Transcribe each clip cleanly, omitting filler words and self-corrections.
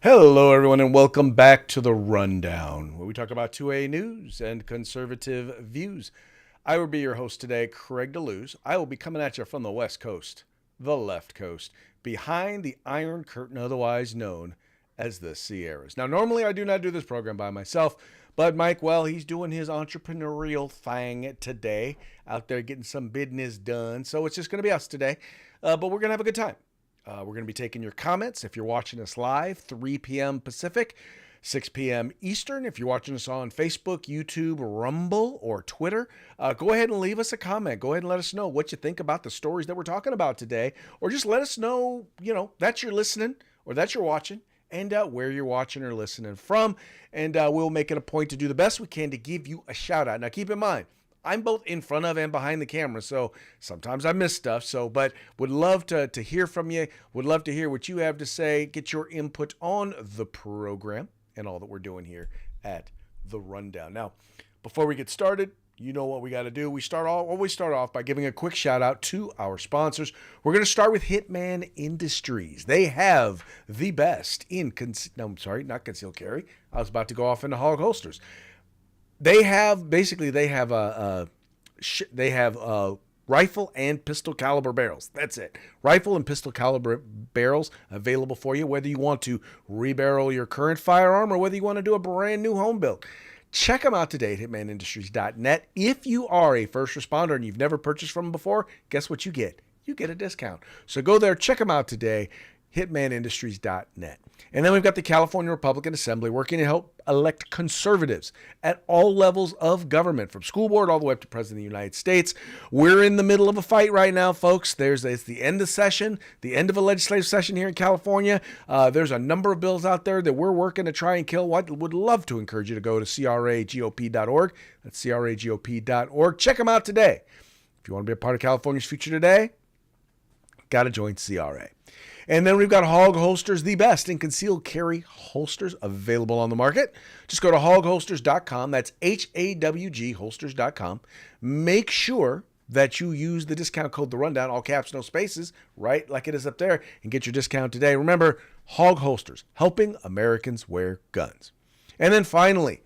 Hello, everyone, and welcome back to The Rundown, where we talk about 2A news and conservative views. I will be your host today, Craig DeLuz. I will be coming at you from the West Coast, the left coast, behind the Iron Curtain, otherwise known as the Sierras. Now, normally I do not do this program by myself, but Mike, well, he's doing his entrepreneurial thing today, out there getting some business done, so it's just going to be us today, but we're going to have a good time. We're going to be taking your comments. If you're watching us live, 3 p.m. Pacific, 6 p.m. Eastern. If you're watching us on Facebook, YouTube, Rumble, or Twitter, go ahead and leave us a comment. Go ahead and let us know what you think about the stories that we're talking about today, or just let us know, that you're listening or that you're watching, and where you're watching or listening from. And we'll make it a point to do the best we can to give you a shout out. Now, keep in mind, I'm both in front of and behind the camera, so sometimes I miss stuff. But would love to hear from you. Would love to hear what you have to say. Get your input on the program and all that we're doing here at The Rundown. Now, before we get started, you know what we got to do. We always start off by giving a quick shout out to our sponsors. We're going to start with Hitman Industries. They have the best in not concealed carry. I was about to go off into hog holsters. They have rifle and pistol caliber barrels. That's it. Rifle and pistol caliber barrels available for you, whether you want to rebarrel your current firearm or whether you want to do a brand new home build. Check them out today at hitmanindustries.net. If you are a first responder and you've never purchased from them before, guess what you get? You get a discount. So go there, check them out today, hitmanindustries.net. And then we've got the California Republican Assembly working to help elect conservatives at all levels of government, from school board all the way up to President of the United States. We're in the middle of a fight right now, folks. It's the end of session, the end of a legislative session here in California. There's a number of bills out there that we're working to try and kill. I would love to encourage you to go to cragop.org. That's cragop.org. Check them out today. If you want to be a part of California's future today, got to join CRA. And then we've got Hog Holsters, the best in concealed carry holsters available on the market. Just go to hogholsters.com. That's HAWG holsters.com. Make sure that you use the discount code The Rundown, all caps, no spaces, right like it is up there, and get your discount today. Remember, Hog Holsters, helping Americans wear guns. And then finally,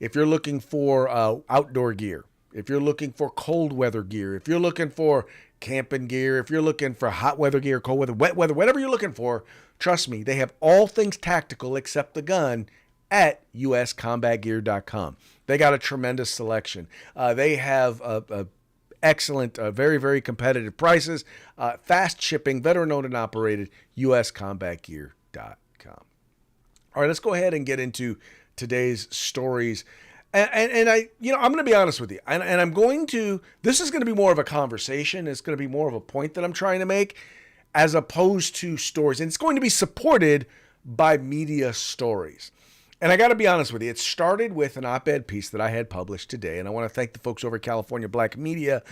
if you're looking for outdoor gear, if you're looking for cold weather gear, if you're looking for camping gear, if you're looking for hot weather gear, cold weather, wet weather, whatever you're looking for, trust me, they have all things tactical except the gun at uscombatgear.com. They got a tremendous selection. They have excellent, very, very competitive prices, fast shipping, veteran-owned and operated, uscombatgear.com. All right, let's go ahead and get into today's stories. And I'm going to be honest with you, and this is going to be more of a conversation. It's going to be more of a point that I'm trying to make as opposed to stories. And it's going to be supported by media stories. And I got to be honest with you, it started with an op-ed piece that I had published today. And I want to thank the folks over at California Black Media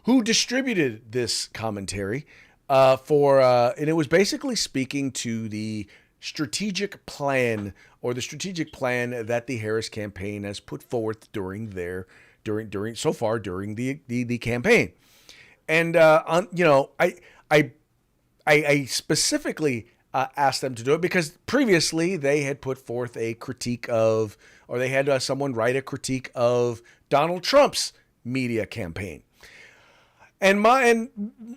who distributed this commentary and it was basically speaking to the strategic plan that the Harris campaign has put forth during the campaign. And I specifically asked them to do it because previously they had put forth a critique of, or they had someone write a critique of Donald Trump's media campaign. And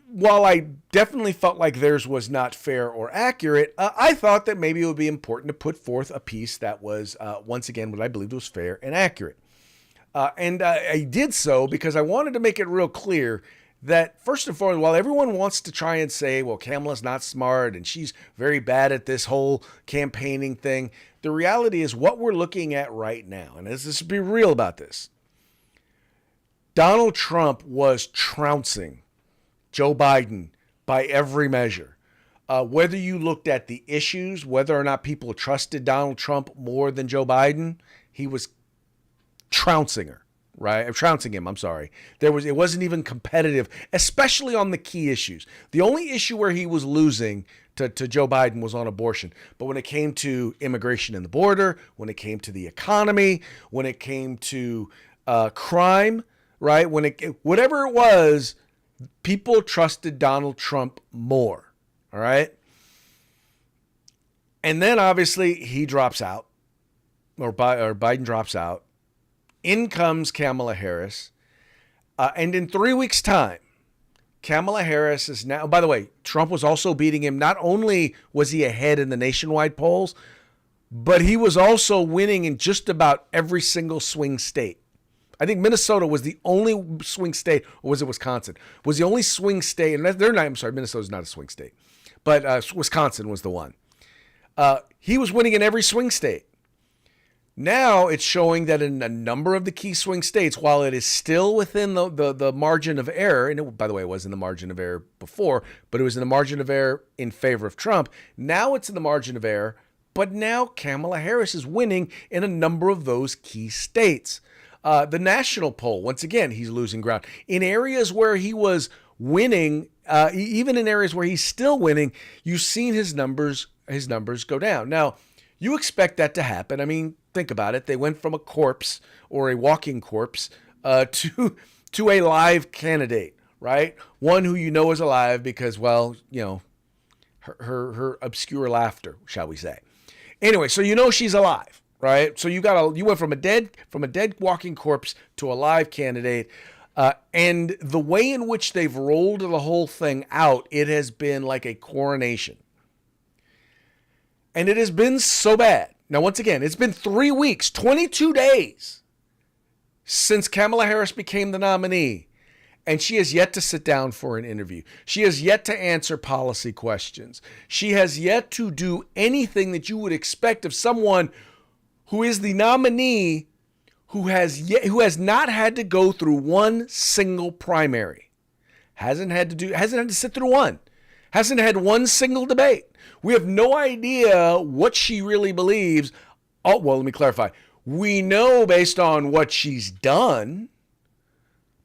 while I definitely felt like theirs was not fair or accurate, I thought that maybe it would be important to put forth a piece that was, once again, what I believed was fair and accurate. And I did so because I wanted to make it real clear that, first and foremost, while everyone wants to try and say, well, Kamala's not smart and she's very bad at this whole campaigning thing, the reality is what we're looking at right now, and let's be real about this. Donald Trump was trouncing Joe Biden by every measure. Whether you looked at the issues, whether or not people trusted Donald Trump more than Joe Biden, he was trouncing him. I'm sorry. It wasn't even competitive, especially on the key issues. The only issue where he was losing to Joe Biden was on abortion. But when it came to immigration and the border, when it came to the economy, when it came to crime, right? Whatever it was, people trusted Donald Trump more. All right. And then obviously he drops out, or Biden drops out. In comes Kamala Harris. And in 3 weeks' time, Kamala Harris is now, by the way, Trump was also beating him. Not only was he ahead in the nationwide polls, but he was also winning in just about every single swing state. I think Minnesota was the only swing state, or was it Wisconsin? Was the only swing state, and they're not, I'm sorry, Minnesota's not a swing state, but Wisconsin was the one. He was winning in every swing state. Now it's showing that in a number of the key swing states, while it is still within the margin of error, and it, by the way, it was in the margin of error before, but it was in the margin of error in favor of Trump. Now it's in the margin of error, but now Kamala Harris is winning in a number of those key states. The national poll, once again, he's losing ground. In areas where he was winning, even in areas where he's still winning, you've seen his numbers go down. Now, you expect that to happen. I mean, think about it. They went from a corpse or a walking corpse to a live candidate, right? One who you know is alive because, well, you know, her obscure laughter, shall we say. Anyway, so you know she's alive, right? So you went from a dead walking corpse to a live candidate. And the way in which they've rolled the whole thing out, it has been like a coronation. And it has been so bad. Now, once again, it's been 3 weeks, 22 days since Kamala Harris became the nominee. And she has yet to sit down for an interview. She has yet to answer policy questions. She has yet to do anything that you would expect of someone who is the nominee who has not had to go through one single primary. Hasn't had to sit through one. Hasn't had one single debate. We have no idea what she really believes. Oh, well, let me clarify. We know based on what she's done,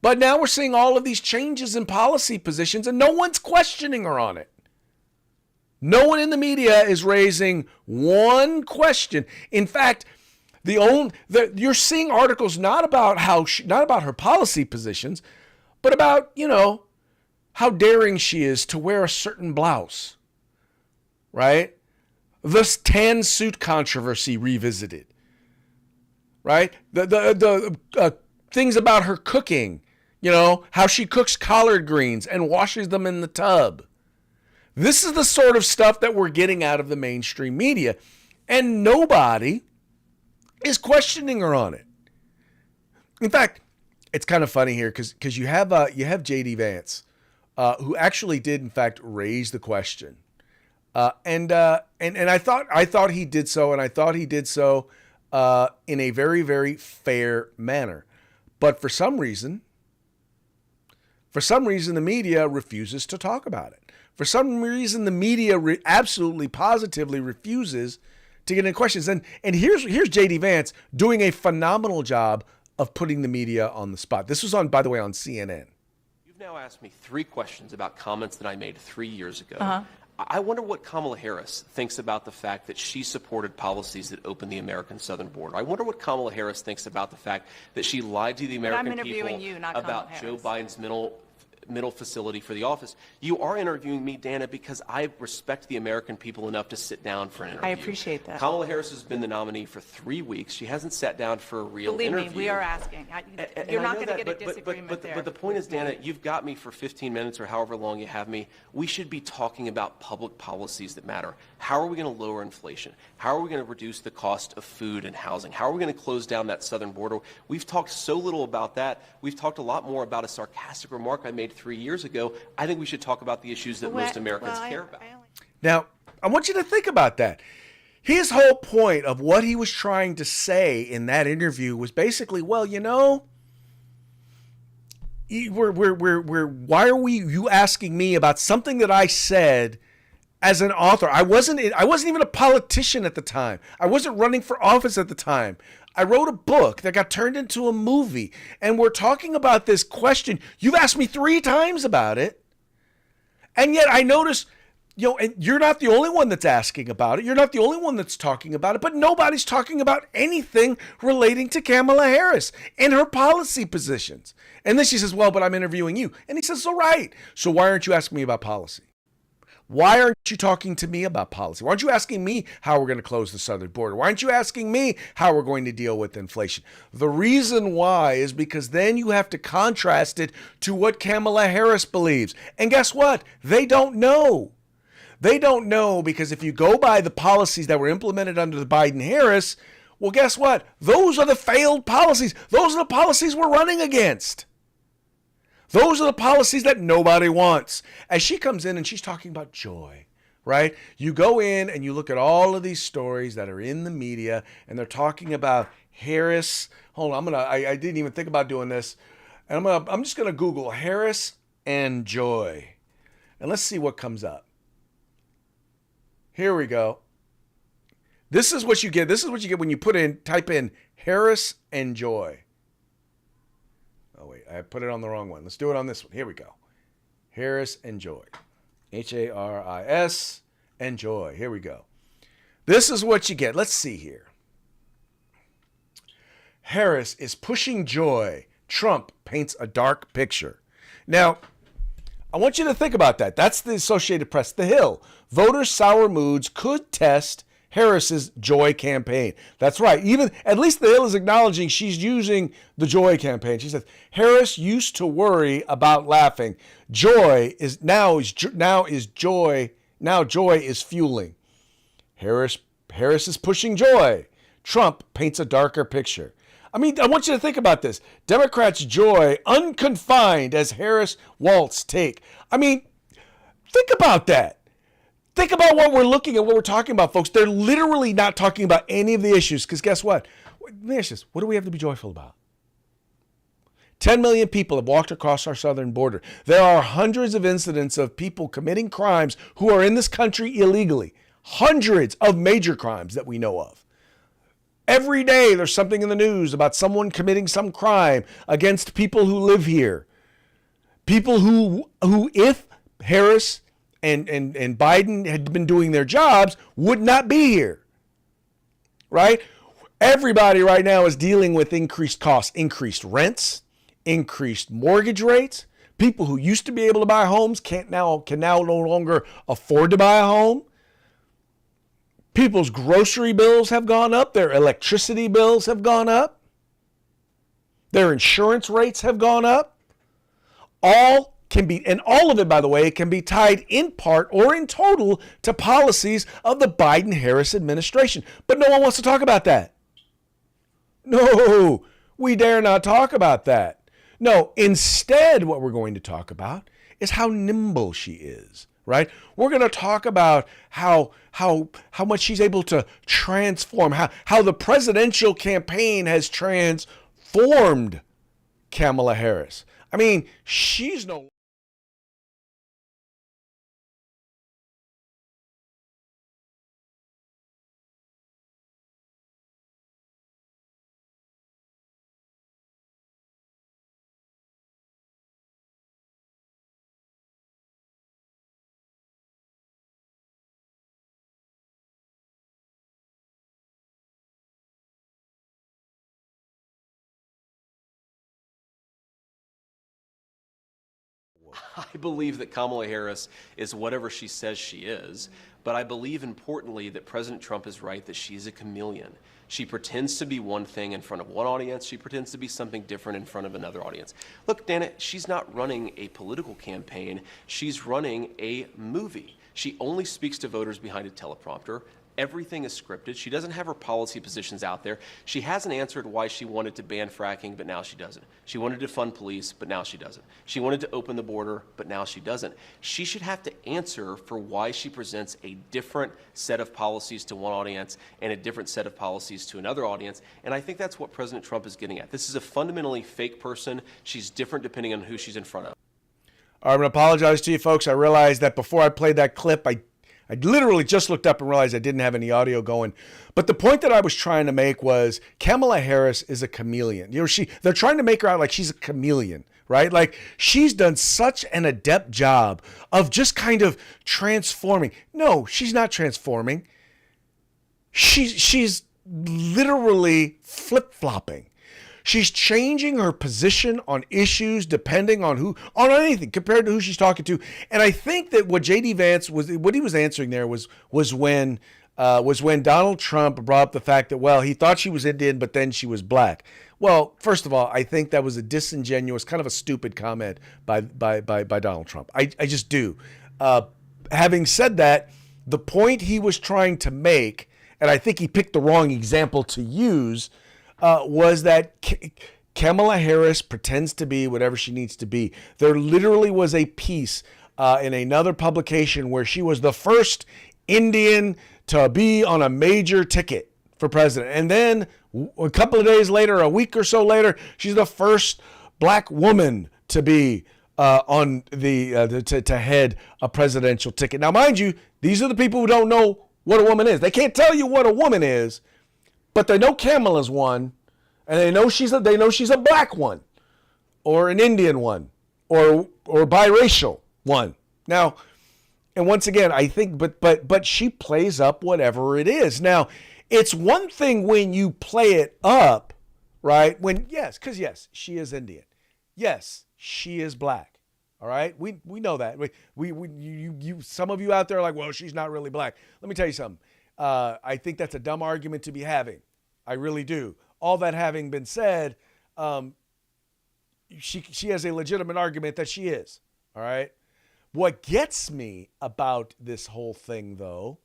but now we're seeing all of these changes in policy positions and no one's questioning her on it. No one in the media is raising one question. In fact, you're seeing articles not about her policy positions, but about, you know, how daring she is to wear a certain blouse, right? The tan suit controversy revisited, right? The things about her cooking, you know, how she cooks collard greens and washes them in the tub. This is the sort of stuff that we're getting out of the mainstream media, and nobody is questioning her on it. In fact, it's kind of funny here because you have J.D. Vance, who actually did in fact raise the question, and I thought he did so, and I thought he did so in a very, very fair manner, but for some reason the media refuses to talk about it. For some reason, the media absolutely positively refuses to get into questions. And here's J.D. Vance doing a phenomenal job of putting the media on the spot. This was by the way, on CNN. You've now asked me 3 questions about comments that I made 3 years ago. I wonder what Kamala Harris thinks about the fact that she supported policies that opened the American southern border. I wonder what Kamala Harris thinks about the fact that she lied to the American people about Joe Biden's middle facility for the office. You are interviewing me, Dana, because I respect the American people enough to sit down for an interview. I appreciate that. Kamala Harris has been the nominee for 3 weeks. She hasn't sat down for a real interview. Believe me, we are asking. You're not going to get a disagreement there. But the point is, Dana, you've got me for 15 minutes or however long you have me. We should be talking about public policies that matter. How are we going to lower inflation? How are we going to reduce the cost of food and housing? How are we going to close down that southern border? We've talked so little about that. We've talked a lot more about a sarcastic remark I made 3 years ago. I think we should talk about the issues that most Americans care about. Now, I want you to think about that. His whole point of what he was trying to say in that interview was basically, well, you know, why are you asking me about something that I said as an author? I wasn't even a politician at the time. I wasn't running for office at the time. I wrote a book that got turned into a movie, and we're talking about this question. You've asked me 3 times about it, and yet I notice, you know, and you're not the only one that's asking about it. You're not the only one that's talking about it, but nobody's talking about anything relating to Kamala Harris and her policy positions. And then she says, well, but I'm interviewing you. And he says, all right. So why aren't you asking me about policy? Why aren't you talking to me about policy? Why aren't you asking me how we're going to close the southern border? Why aren't you asking me how we're going to deal with inflation? The reason why is because then you have to contrast it to what Kamala Harris believes. And guess what? They don't know. They don't know, because if you go by the policies that were implemented under the Biden-Harris, well, guess what? Those are the failed policies. Those are the policies we're running against. Those are the policies that nobody wants. As she comes in and she's talking about joy, right? You go in and you look at all of these stories that are in the media, and they're talking about Harris. Hold on, I didn't even think about doing this. And I'm just gonna Google Harris and joy. And let's see what comes up. Here we go. This is what you get. This is what you get when you type in Harris and joy. Oh, wait, I put it on the wrong one. Let's do it on this one. Here we go. Harris and joy. Haris and joy. Here we go. This is what you get. Let's see here. Harris is pushing joy. Trump paints a dark picture. Now, I want you to think about that. That's the Associated Press. The Hill. Voters' sour moods could test Harris's joy campaign. That's right. Even at least the Hill is acknowledging she's using the joy campaign. She says Harris used to worry about laughing. Joy is joy. Now joy is fueling. Harris is pushing joy. Trump paints a darker picture. I mean, I want you to think about this. Democrats' joy unconfined as Harris Walt's take. I mean, think about that. Think about what we're looking at, what we're talking about, folks. They're literally not talking about any of the issues, because guess what? Let me ask you this. What do we have to be joyful about? 10 million people have walked across our southern border. There are hundreds of incidents of people committing crimes who are in this country illegally. Hundreds of major crimes that we know of. Every day there's something in the news about someone committing some crime against people who live here. People who if Harris and Biden had been doing their jobs, would not be here, right? Everybody right now is dealing with increased costs, increased rents, increased mortgage rates. People who used to be able to buy homes can now no longer afford to buy a home. People's grocery bills have gone up. Their electricity bills have gone up. Their insurance rates have gone up. All of it, by the way, can be tied in part or in total to policies of the Biden-Harris administration. But no one wants to talk about that. No, we dare not talk about that. No, instead, what we're going to talk about is how nimble she is, right? We're going to talk about how much she's able to transform, how the presidential campaign has transformed Kamala Harris. I mean, she's no... I believe that Kamala Harris is whatever she says she is, but I believe importantly that President Trump is right that she is a chameleon. She pretends to be one thing in front of one audience. She pretends to be something different in front of another audience. Look, Dana, she's not running a political campaign. She's running a movie. She only speaks to voters behind a teleprompter. Everything is scripted. She doesn't have her policy positions out there. She hasn't answered why she wanted to ban fracking, but now she doesn't. She wanted to fund police, but now she doesn't. She wanted to open the border, but now she doesn't. She should have to answer for why she presents a different set of policies to one audience and a different set of policies to another audience. And I think that's what President Trump is getting at. This is a fundamentally fake person. She's different depending on who she's in front of. I'm going to apologize to you folks. I realized that before I played that clip, I literally just looked up and realized I didn't have any audio going. But the point that I was trying to make was Kamala Harris is a chameleon. You know, they're trying to make her out like she's a chameleon, right? Like she's done such an adept job of just kind of transforming. No, she's not transforming. She's literally flip-flopping. She's changing her position on issues depending on anything compared to who she's talking to. And I think that what J.D. Vance what he was answering there was when Donald Trump brought up the fact that, well, he thought she was Indian, but then she was black. Well, first of all, I think that was a disingenuous, kind of a stupid comment by Donald Trump. I just do. Having said that, the point he was trying to make, and I think he picked the wrong example to use, was that Kamala Harris pretends to be whatever she needs to be. There literally was a piece in another publication where she was the first Indian to be on a major ticket for president. And then a couple of days later, a week or so later, she's the first black woman to be on to head a presidential ticket. Now, mind you, these are the people who don't know what a woman is. They can't tell you what a woman is, but they know Kamala's one, and they know she's a black one, or an Indian one, or biracial one. Now, and once again, I think, but she plays up whatever it is. Now, it's one thing when you play it up, right? Yes, she is Indian. Yes, she is black. All right, we know that. You some of you out there are like, well, she's not really black. Let me tell you something. I think that's a dumb argument to be having. I really do. All that having been said, she has a legitimate argument that she is. All right. What gets me about this whole thing, though,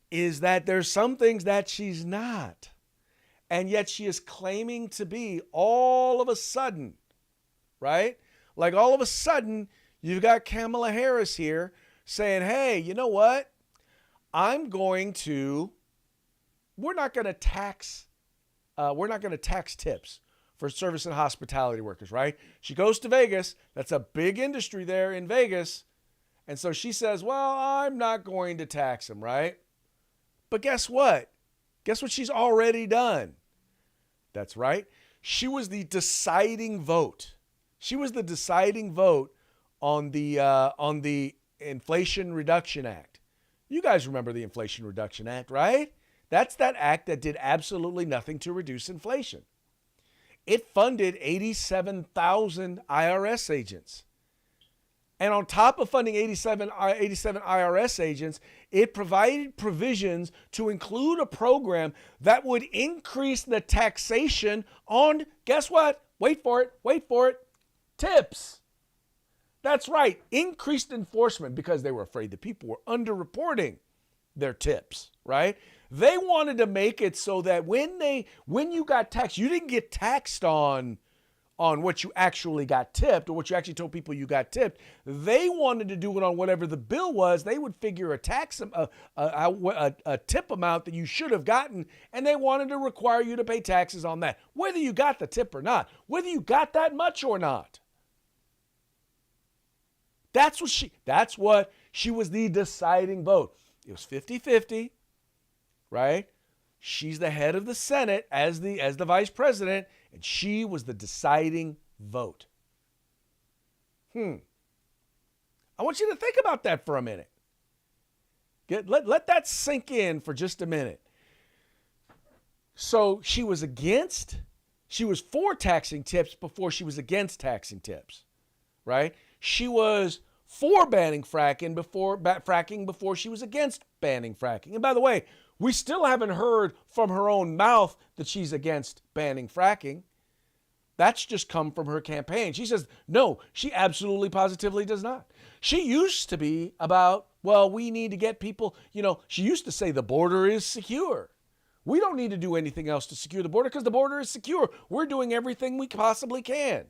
is that there's some things that she's not. And yet she is claiming to be all of a sudden, right? Like all of a sudden, you've got Kamala Harris here saying, hey, you know what? We're not going to tax tips for service and hospitality workers, right? She goes to Vegas. That's a big industry there in Vegas. And so she says, well, I'm not going to tax them, right? But guess what? Guess what she's already done? That's right. She was the deciding vote. She was the deciding vote on the Inflation Reduction Act. You guys remember the Inflation Reduction Act, right? That's that act that did absolutely nothing to reduce inflation. It funded 87,000 IRS agents. And on top of funding 87 IRS agents, it provided provisions to include a program that would increase the taxation on, guess what? Wait for it, tips. That's right, increased enforcement because they were afraid that people were underreporting their tips, right? They wanted to make it so that when you got taxed, you didn't get taxed on what you actually got tipped or what you actually told people you got tipped. They wanted to do it on whatever the bill was. They would figure a tip amount that you should have gotten, and they wanted to require you to pay taxes on that, whether you got the tip or not, whether you got that much or not. That's what she was the deciding vote. It was 50-50, right? She's the head of the Senate as the vice president, and she was the deciding vote. I want you to think about that for a minute. Let that sink in for just a minute. So she was for taxing tips before she was against taxing tips, right? She was for banning fracking before she was against banning fracking. And by the way, we still haven't heard from her own mouth that she's against banning fracking. That's just come from her campaign. She says, no, she absolutely positively does not. She used to be about, well, we need to get people, she used to say the border is secure. We don't need to do anything else to secure the border because the border is secure. We're doing everything we possibly can.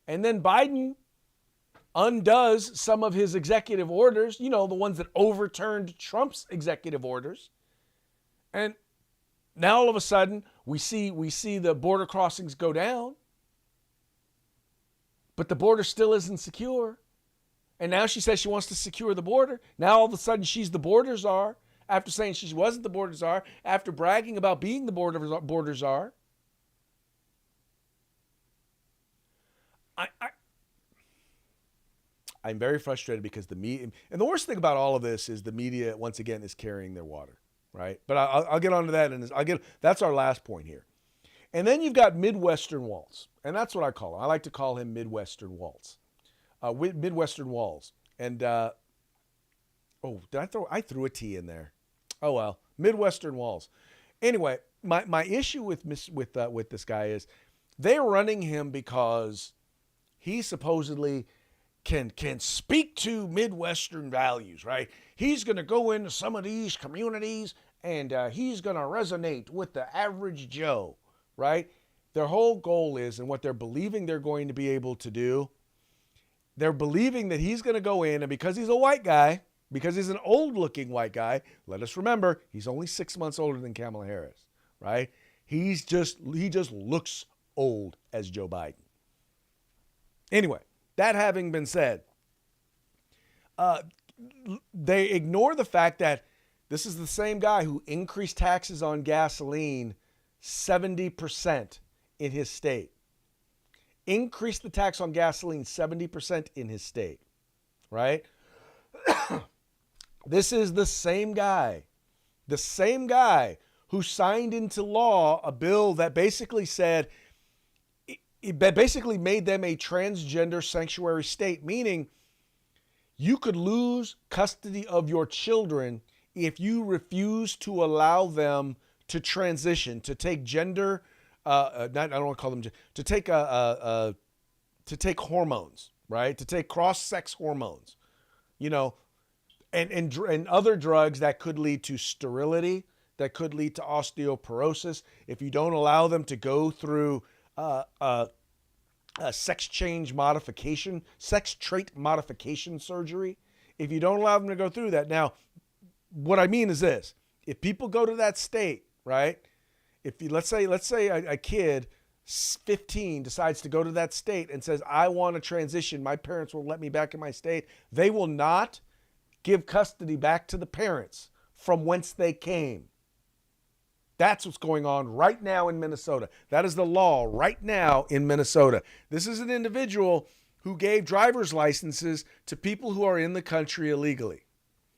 And then Biden undoes some of his executive orders, the ones that overturned Trump's executive orders. And now all of a sudden we see the border crossings go down, but the border still isn't secure. And now she says she wants to secure the border. Now all of a sudden she's the border czar after saying she wasn't the border czar, after bragging about being the border czar. I'm very frustrated because the media, and the worst thing about all of this is the media, once again, is carrying their water, right? But I'll get onto that, and that's our last point here. And then you've got Midwestern Waltz. And that's what I call him. I like to call him Midwestern Waltz. Midwestern Walls. And, I threw a T in there. Oh, well. Midwestern Walls. Anyway, my issue with this guy is they're running him because he supposedly can speak to Midwestern values, right? He's going to go into some of these communities and he's going to resonate with the average Joe, right? Their whole goal is, and what they're believing they're going to be able to do, they're believing that he's going to go in, and because he's a white guy, because he's an old-looking white guy, let us remember, he's only 6 months older than Kamala Harris, right? He just looks old as Joe Biden. Anyway, that having been said, they ignore the fact that this is the same guy who increased taxes on gasoline 70% in his state. Increased the tax on gasoline 70% in his state, right? This is the same guy who signed into law a bill that basically said, that basically made them a transgender sanctuary state, meaning you could lose custody of your children if you refuse to allow them to transition, to take gender, I don't want to call them, to take hormones, right? To take cross-sex hormones, and other drugs that could lead to sterility, that could lead to osteoporosis. If you don't allow them to go through sex trait modification surgery, if you don't allow them to go through that. Now, what I mean is this: if people go to that state, right? If you, let's say a kid, 15, decides to go to that state and says, I want to transition, my parents will let me back in my state, they will not give custody back to the parents from whence they came. That's what's going on right now in Minnesota. That is the law right now in Minnesota. This is an individual who gave driver's licenses to people who are in the country illegally.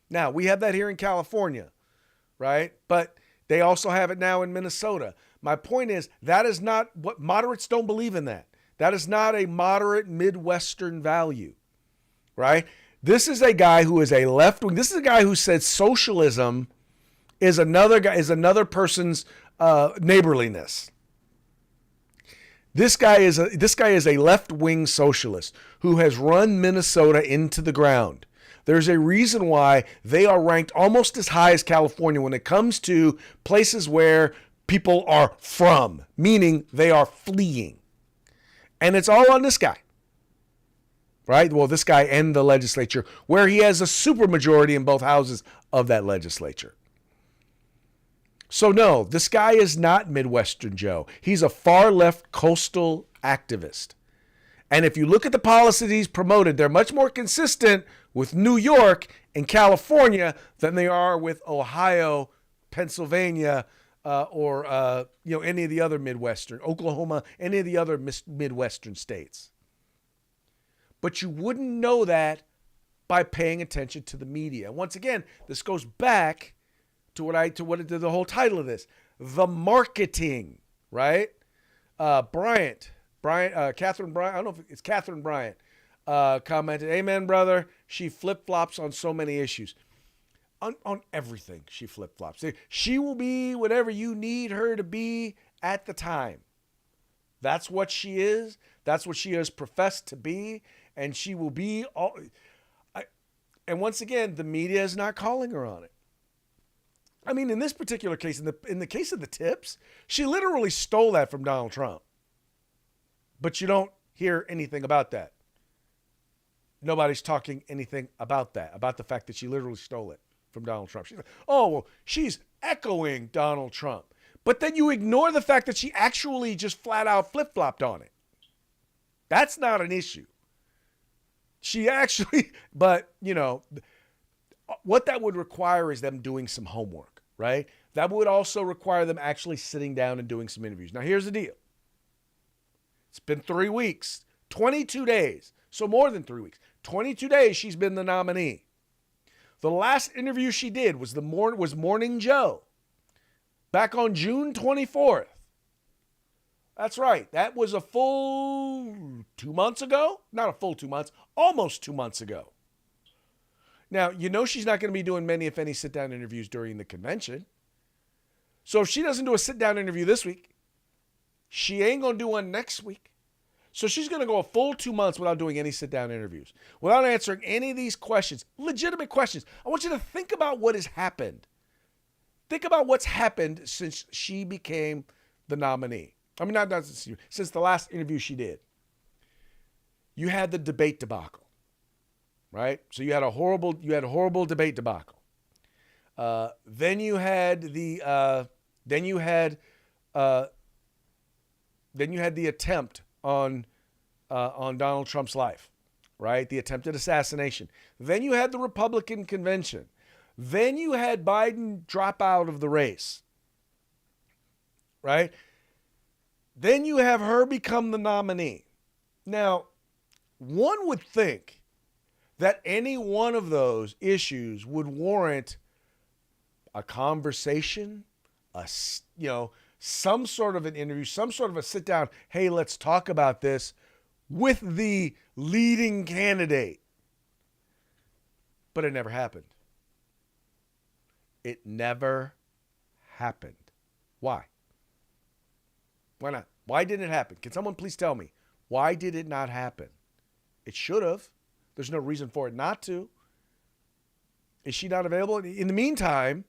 Now, we have that here in California, right? But they also have it now in Minnesota. My point is, that is not what moderates don't believe in that. That is not a moderate Midwestern value, right? This is a guy who is a left wing. This is a guy who said socialism is another person's neighborliness. This guy is a left wing socialist who has run Minnesota into the ground. There's a reason why they are ranked almost as high as California when it comes to places where people are from, meaning they are fleeing. And it's all on this guy, right? Well, this guy and the legislature, where he has a supermajority in both houses of that legislature. So no, this guy is not Midwestern Joe. He's a far left coastal activist. And if you look at the policies he's promoted, they're much more consistent with New York and California than they are with Ohio, Pennsylvania, or any of the other Midwestern, Oklahoma, any of the other Midwestern states. But you wouldn't know that by paying attention to the media. Once again, this goes back to the whole title of this, the marketing, right? Catherine Bryant, I don't know if it's Catherine Bryant, commented, amen, brother. She flip-flops on so many issues. On everything, she flip-flops. She will be whatever you need her to be at the time. That's what she is. That's what she has professed to be. And she will be all. And once again, the media is not calling her on it. I mean, in this particular case, in the case of the tips, she literally stole that from Donald Trump. But you don't hear anything about that. Nobody's talking anything about that, about the fact that she literally stole it from Donald Trump. She's like, oh, well, she's echoing Donald Trump. But then you ignore the fact that she actually just flat out flip-flopped on it. That's not an issue. She actually, but, what that would require is them doing some homework, right? That would also require them actually sitting down and doing some interviews. Now, here's the deal. It's been 3 weeks, 22 days. So more than 3 weeks. 22 days she's been the nominee. The last interview she did was Morning Joe back on June 24th. That's right. That was a full 2 months ago. Not a full 2 months, almost 2 months ago. Now, you know she's not going to be doing many, if any, sit-down interviews during the convention. So if she doesn't do a sit-down interview this week, she ain't going to do one next week. So she's going to go a full 2 months without doing any sit-down interviews, without answering any of these questions, legitimate questions. I want you to think about what has happened. Think about what's happened since she became the nominee. I mean, not since the last interview she did. You had the debate debacle, right? So you had a horrible debate debacle. Then you had the attempt on Donald Trump's life, right? The attempted assassination. Then you had the Republican convention. Then you had Biden drop out of the race, right? Then you have her become the nominee. Now, one would think that any one of those issues would warrant a conversation, some sort of an interview, some sort of a sit down. Hey, let's talk about this with the leading candidate. But it never happened. It never happened. Why? Why not? Why didn't it happen? Can someone please tell me? Why did it not happen? It should have. There's no reason for it not to. Is she not available? In the meantime,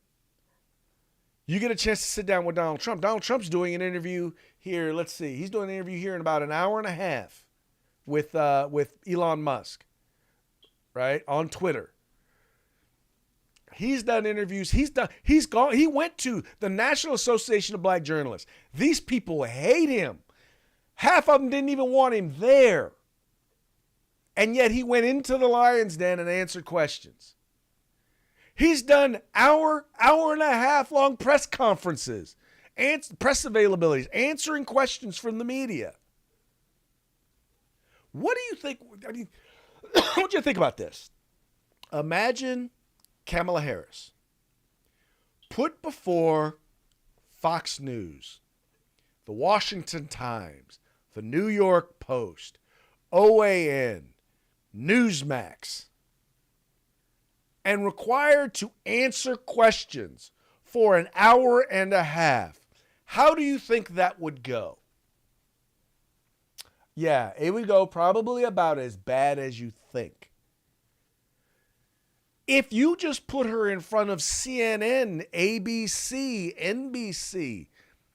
you get a chance to sit down with Donald Trump. Donald Trump's doing an interview here. Let's see. He's doing an interview here in about an hour and a half with Elon Musk, right? On Twitter. He's done interviews. He went to the National Association of Black Journalists. These people hate him. Half of them didn't even want him there. And yet he went into the lion's den and answered questions. He's done hour and a half long press conferences, press availabilities, answering questions from the media. What do you think? I mean, what do you think about this? Imagine Kamala Harris put before Fox News, the Washington Times, the New York Post, OAN, Newsmax, and required to answer questions for an hour and a half. How do you think that would go? Yeah, it would go probably about as bad as you think. If you just put her in front of CNN, ABC, NBC,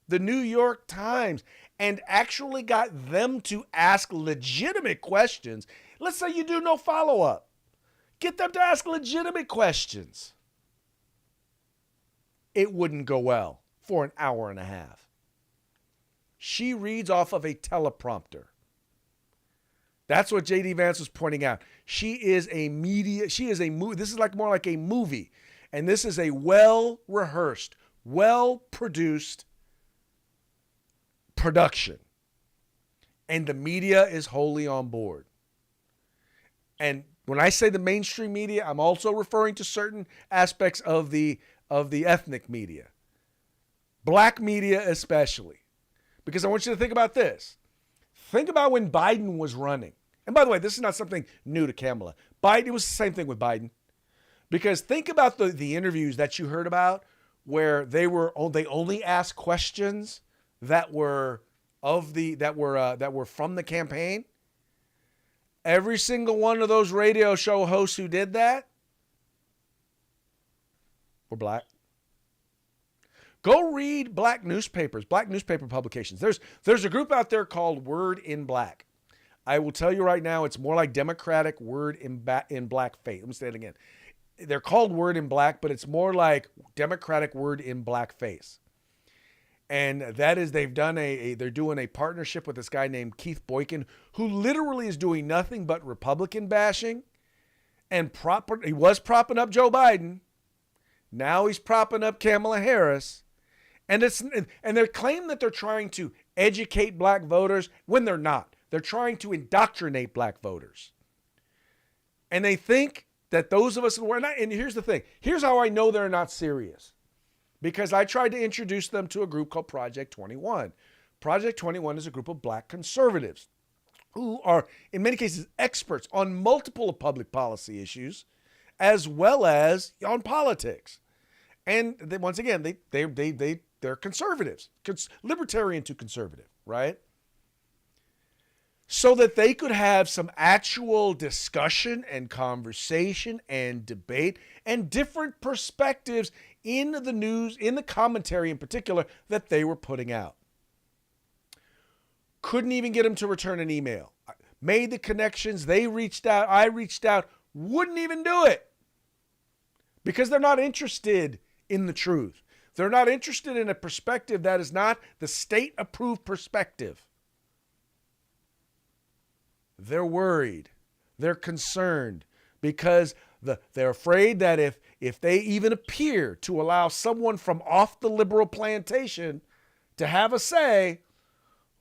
the New York Times, and actually got them to ask legitimate questions, let's say you do no follow-up. Get them to ask legitimate questions. It wouldn't go well for an hour and a half. She reads off of a teleprompter. That's what J.D. Vance was pointing out. This is like more like a movie. And this is a well-rehearsed, well-produced production. And the media is wholly on board. And when I say the mainstream media, I'm also referring to certain aspects of the ethnic media. Black media especially. Because I want you to think about this. Think about when Biden was running. And by the way, this is not something new to Kamala. It was the same thing with Biden. Because think about the interviews that you heard about where they only asked questions that were from the campaign. Every single one of those radio show hosts who did that were black. Go read black newspaper publications. There's a group out there called Word in Black. I will tell you right now, it's more like Democratic Word in Blackface. Let me say it again. They're called Word in Black, but it's more like Democratic Word in Blackface. And that is, they're doing a partnership with this guy named Keith Boykin, who literally is doing nothing but Republican bashing. And he was propping up Joe Biden. Now he's propping up Kamala Harris. And they claim that they're trying to educate black voters when they're not. They're trying to indoctrinate black voters. And they think that those of us who are not, and here's the thing. Here's how I know they're not serious. Because I tried to introduce them to a group called Project 21. Project 21 is a group of black conservatives who are, in many cases, experts on multiple public policy issues, as well as on politics. And they, once again, they're conservatives, libertarian to conservative, right? So that they could have some actual discussion and conversation and debate and different perspectives in the news, in the commentary in particular, that they were putting out. Couldn't even get them to return an email. Made the connections. They reached out. I reached out. Wouldn't even do it. Because they're not interested in the truth. They're not interested in a perspective that is not the state-approved perspective. They're worried. They're concerned because they're afraid that if they even appear to allow someone from off the liberal plantation to have a say,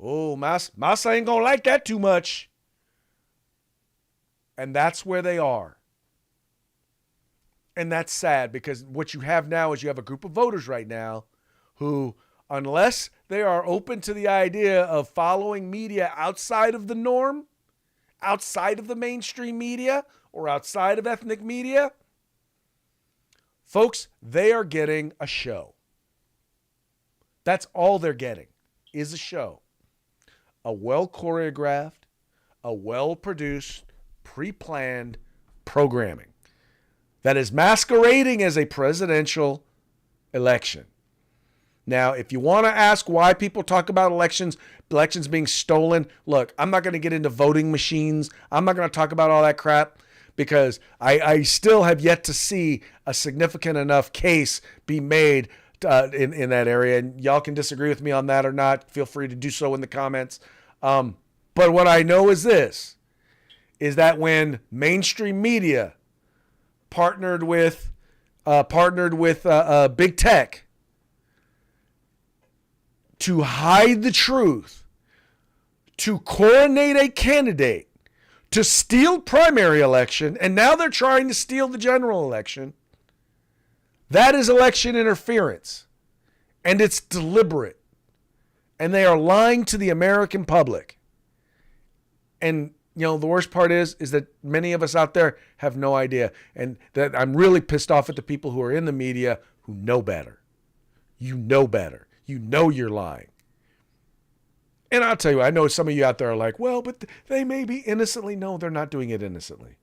oh, Massa ain't going to like that too much. And that's where they are. And that's sad because what you have now is you have a group of voters right now who, unless they are open to the idea of following media outside of the norm, outside of the mainstream media or outside of ethnic media, folks, they are getting a show. That's all they're getting is a show. A well-choreographed, a well-produced, pre-planned programming that is masquerading as a presidential election. Now, if you want to ask why people talk about elections being stolen, look, I'm not going to get into voting machines. I'm not going to talk about all that crap because I still have yet to see a significant enough case be made in that area. And y'all can disagree with me on that or not. Feel free to do so in the comments. But what I know is this, is that when mainstream media partnered with big tech to hide the truth, to coronate a candidate, to steal primary election, and now they're trying to steal the general election, that is election interference. And it's deliberate. And they are lying to the American public. And, you know, the worst part is that many of us out there have no idea. And that I'm really pissed off at the people who are in the media who know better. You know better. You know you're lying. And I'll tell you, I know some of you out there are like, well, but they may be innocently. No, they're not doing it innocently.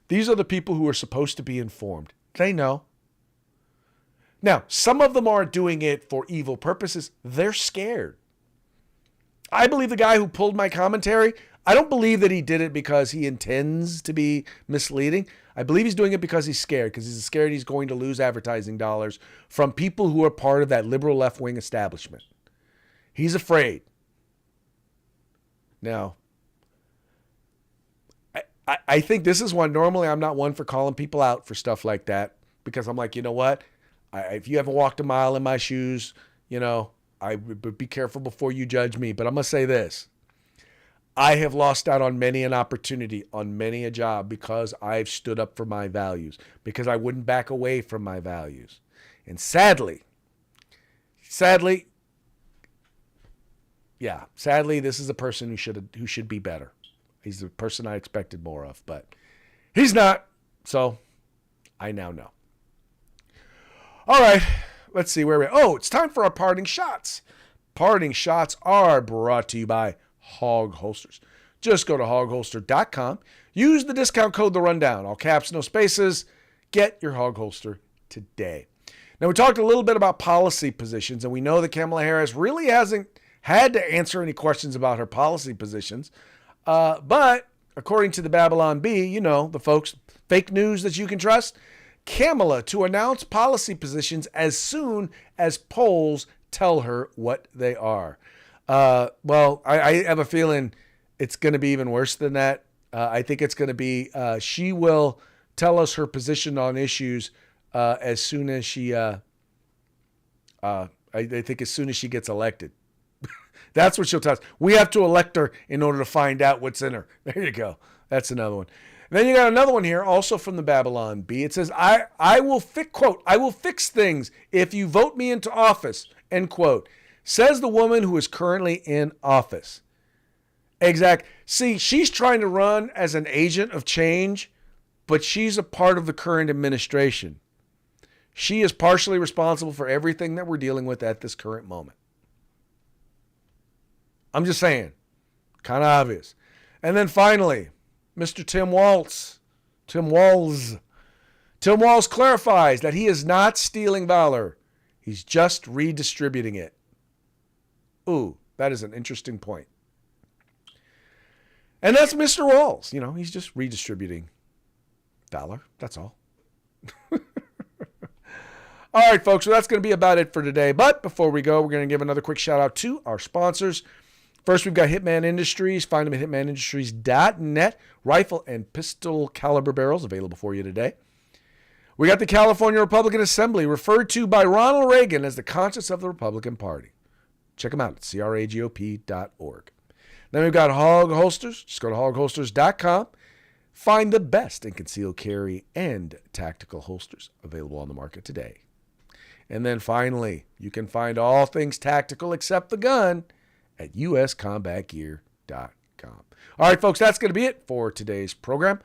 These are the people who are supposed to be informed. They know. Now, some of them are doing it for evil purposes. They're scared. I believe the guy who pulled my commentary, I don't believe that he did it because he intends to be misleading. I believe he's doing it because he's scared he's going to lose advertising dollars from people who are part of that liberal left-wing establishment. He's afraid. Now, I think this is one, normally I'm not one for calling people out for stuff like that because I'm like, you know what? If you haven't walked a mile in my shoes, you know, I would be careful before you judge me. But I'm going to say this. I have lost out on many an opportunity, on many a job because I've stood up for my values, because I wouldn't back away from my values. And sadly, this is a person who should be better. He's the person I expected more of, but he's not. So I now know. All right, let's see where we are. Oh, it's time for our parting shots. Parting shots are brought to you by Hog Holsters. Just go to hogholster.com. Use the discount code The Rundown. All caps, no spaces. Get your Hog Holster today. Now, we talked a little bit about policy positions, and we know that Kamala Harris really hasn't had to answer any questions about her policy positions. But according to the Babylon Bee, you know, the folks, fake news that you can trust, Kamala to announce policy positions as soon as polls tell her what they are. Well, I have a feeling it's going to be even worse than that. I think it's going to be, she will tell us her position on issues as soon as she, I think as soon as she gets elected. That's what she'll tell us. We have to elect her in order to find out what's in her. There you go. That's another one. And then you got another one here, also from the Babylon Bee. It says, I will fix things if you vote me into office, end quote. Says the woman who is currently in office. Exact. See, she's trying to run as an agent of change, but she's a part of the current administration. She is partially responsible for everything that we're dealing with at this current moment. I'm just saying. Kind of obvious. And then finally, Mr. Tim Walz. Tim Walz clarifies that he is not stealing valor. He's just redistributing it. Ooh, that is an interesting point. And that's Mr. Walz. You know, he's just redistributing valor. That's all. All right, folks. So that's going to be about it for today. But before we go, we're going to give another quick shout out to our sponsors. First, we've got Hitman Industries. Find them at hitmanindustries.net. Rifle and pistol caliber barrels available for you today. We got the California Republican Assembly, referred to by Ronald Reagan as the conscience of the Republican Party. Check them out at cragop.org. Then we've got Hog Holsters. Just go to hogholsters.com. Find the best in concealed carry and tactical holsters available on the market today. And then finally, you can find all things tactical except the gun at uscombatgear.com. All right, folks, that's going to be it for today's program.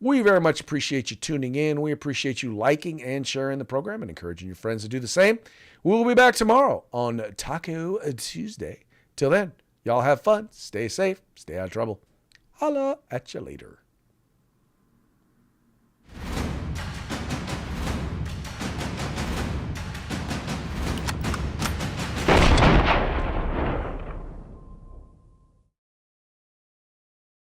We very much appreciate you tuning in. We appreciate you liking and sharing the program and encouraging your friends to do the same. We'll be back tomorrow on Taco Tuesday. Till then, y'all have fun, stay safe, stay out of trouble. Holla at you later.